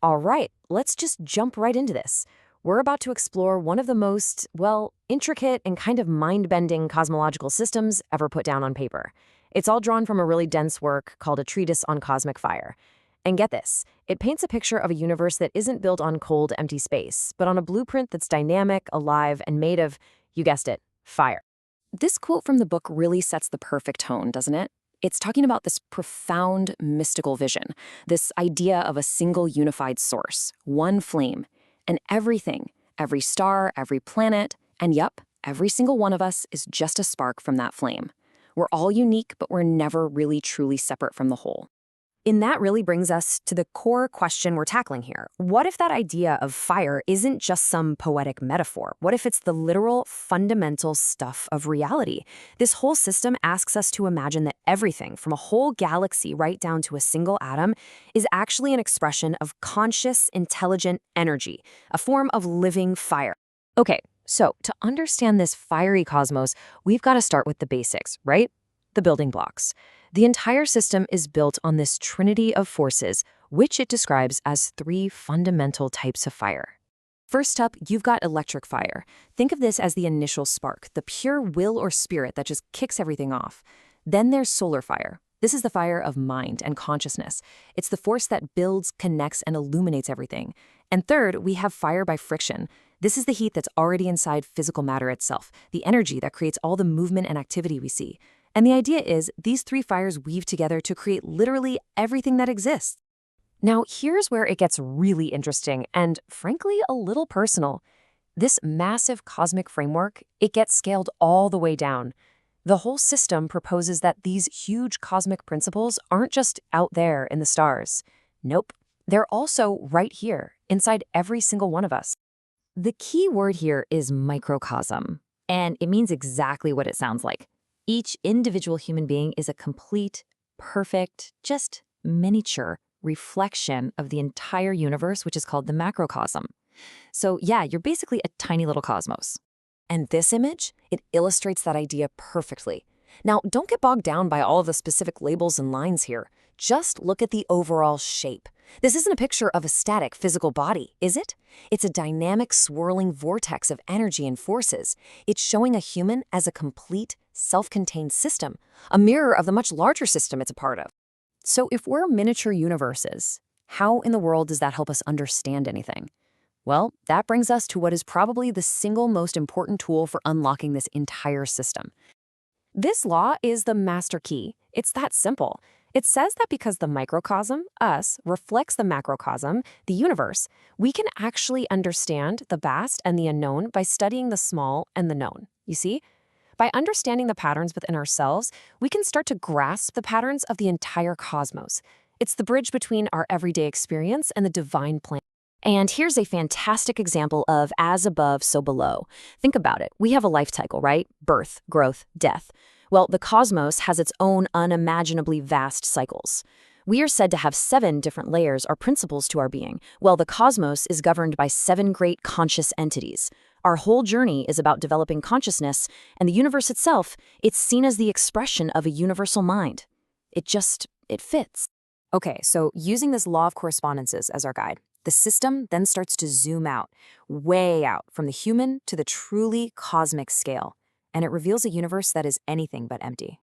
All right, let's just jump right into this. We're about to explore one of the most, well, intricate and kind of mind-bending cosmological systems ever put down on paper. It's all drawn from a really dense work called A Treatise on Cosmic Fire. And get this, it paints a picture of a universe that isn't built on cold, empty space, but on a blueprint that's dynamic, alive, and made of, you guessed it, fire. This quote from the book really sets the perfect tone, doesn't it? It's talking about this profound mystical vision, this idea of a single unified source, one flame, and everything, every star, every planet, and yup, every single one of us is just a spark from that flame. We're all unique, but we're never really truly separate from the whole. And that really brings us to the core question we're tackling here. What if that idea of fire isn't just some poetic metaphor? What if it's the literal, fundamental stuff of reality? This whole system asks us to imagine that everything, from a whole galaxy right down to a single atom, is actually an expression of conscious, intelligent energy, a form of living fire. Okay, so to understand this fiery cosmos, we've got to start with the basics, right? The building blocks. The entire system is built on this trinity of forces, which it describes as three fundamental types of fire. First up, you've got electric fire. Think of this as the initial spark, the pure will or spirit that just kicks everything off. Then there's solar fire. This is the fire of mind and consciousness. It's the force that builds, connects, and illuminates everything. And third, we have fire by friction. This is the heat that's already inside physical matter itself, the energy that creates all the movement and activity we see. And the idea is these three fires weave together to create literally everything that exists. Now, here's where it gets really interesting and, frankly, a little personal. This massive cosmic framework, it gets scaled all the way down. The whole system proposes that these huge cosmic principles aren't just out there in the stars. Nope, they're also right here, inside every single one of us. The key word here is microcosm, and it means exactly what it sounds like. Each individual human being is a complete, perfect, just miniature reflection of the entire universe, which is called the macrocosm. So yeah, you're basically a tiny little cosmos. And this image, it illustrates that idea perfectly. Now, don't get bogged down by all of the specific labels and lines here. Just look at the overall shape. This isn't a picture of a static physical body, is it? It's a dynamic, swirling vortex of energy and forces. It's showing a human as a complete, self-contained system, a mirror of the much larger system it's a part of. So if we're miniature universes, how in the world does that help us understand anything? Well, that brings us to what is probably the single most important tool for unlocking this entire system. This law is the master key. It's that simple. It says that because the microcosm, us, reflects the macrocosm, the universe, we can actually understand the vast and the unknown by studying the small and the known. You see? By understanding the patterns within ourselves, we can start to grasp the patterns of the entire cosmos. It's the bridge between our everyday experience and the divine plan. And here's a fantastic example of as above, so below. Think about it. We have a life cycle, right? Birth, growth, death. Well, the cosmos has its own unimaginably vast cycles. We are said to have 7 different layers or principles to our being. Well, the cosmos is governed by 7 great conscious entities. Our whole journey is about developing consciousness, and the universe itself, it's seen as the expression of a universal mind. It fits. Okay, so using this law of correspondences as our guide, the system then starts to zoom out, way out, from the human to the truly cosmic scale, and it reveals a universe that is anything but empty.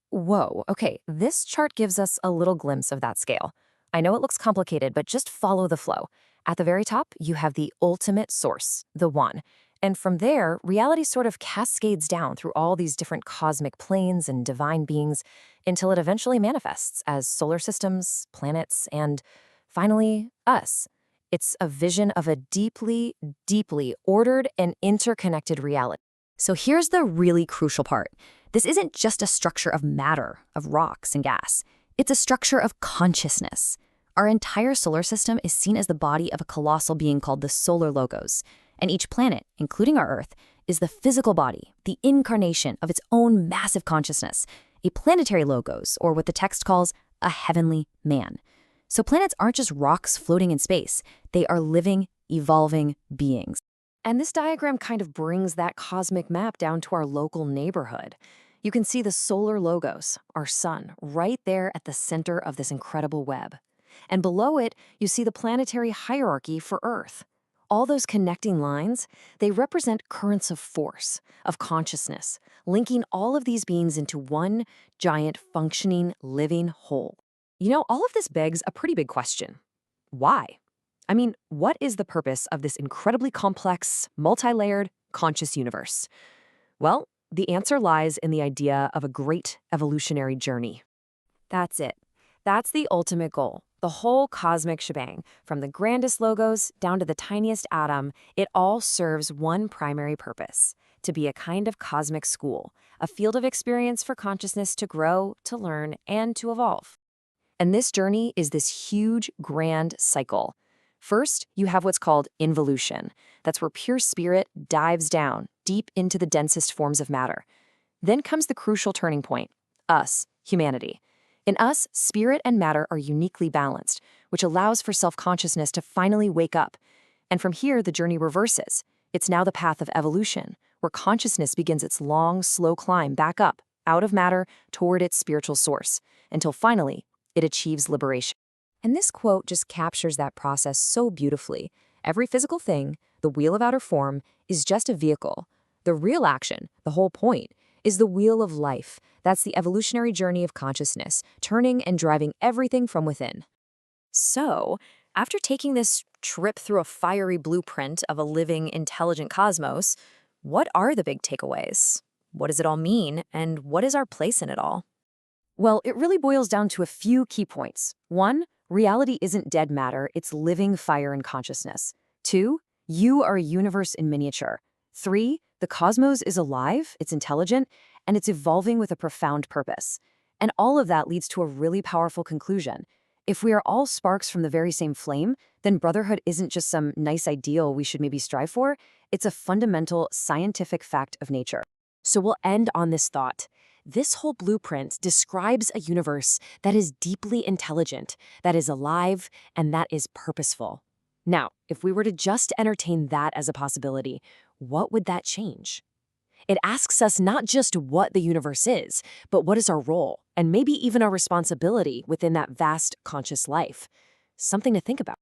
Whoa, okay, this chart gives us a little glimpse of that scale. I know it looks complicated, but just follow the flow. At the very top, you have the ultimate source, the one. And from there, reality sort of cascades down through all these different cosmic planes and divine beings until it eventually manifests as solar systems, planets, and finally, us. It's a vision of a deeply, deeply ordered and interconnected reality. So here's the really crucial part. This isn't just a structure of matter, of rocks and gas. It's a structure of consciousness. Our entire solar system is seen as the body of a colossal being called the solar logos. And each planet, including our Earth, is the physical body, the incarnation of its own massive consciousness, a planetary logos, or what the text calls a heavenly man. So planets aren't just rocks floating in space. They are living, evolving beings. And this diagram kind of brings that cosmic map down to our local neighborhood. You can see the solar logos, our sun, right there at the center of this incredible web. and below it, you see the planetary hierarchy for Earth. All those connecting lines, they represent currents of force, of consciousness, linking all of these beings into one giant, functioning, living whole. All of this begs a pretty big question. Why? I mean, what is the purpose of this incredibly complex, multi-layered, conscious universe? Well, the answer lies in the idea of a great evolutionary journey. That's it. That's the ultimate goal. The whole cosmic shebang, from the grandest logos down to the tiniest atom, it all serves one primary purpose: to be a kind of cosmic school, a field of experience for consciousness to grow, to learn, and to evolve. And this journey is this huge, grand cycle. First, you have what's called involution. That's where pure spirit dives down, deep into the densest forms of matter. Then comes the crucial turning point: us, humanity. In us, spirit and matter are uniquely balanced, which allows for self-consciousness to finally wake up. And from here, the journey reverses. It's now the path of evolution, where consciousness begins its long, slow climb back up, out of matter, toward its spiritual source, until finally, it achieves liberation. And this quote just captures that process so beautifully. Every physical thing, the wheel of outer form, is just a vehicle. The real action, the whole point, is the wheel of life. That's the evolutionary journey of consciousness, turning and driving everything from within. So, after taking this trip through a fiery blueprint of a living, intelligent cosmos, what are the big takeaways? What does it all mean, and what is our place in it all? Well, it really boils down to a few key points. 1, reality isn't dead matter, it's living fire and consciousness. 2, you are a universe in miniature. 3, the cosmos is alive, it's intelligent, and it's evolving with a profound purpose. And all of that leads to a really powerful conclusion. If we are all sparks from the very same flame, then brotherhood isn't just some nice ideal we should maybe strive for, it's a fundamental scientific fact of nature. So we'll end on this thought. This whole blueprint describes a universe that is deeply intelligent, that is alive, and that is purposeful. Now, if we were to just entertain that as a possibility, what would that change? It asks us not just what the universe is, but what is our role, and maybe even our responsibility within that vast conscious life. Something to think about.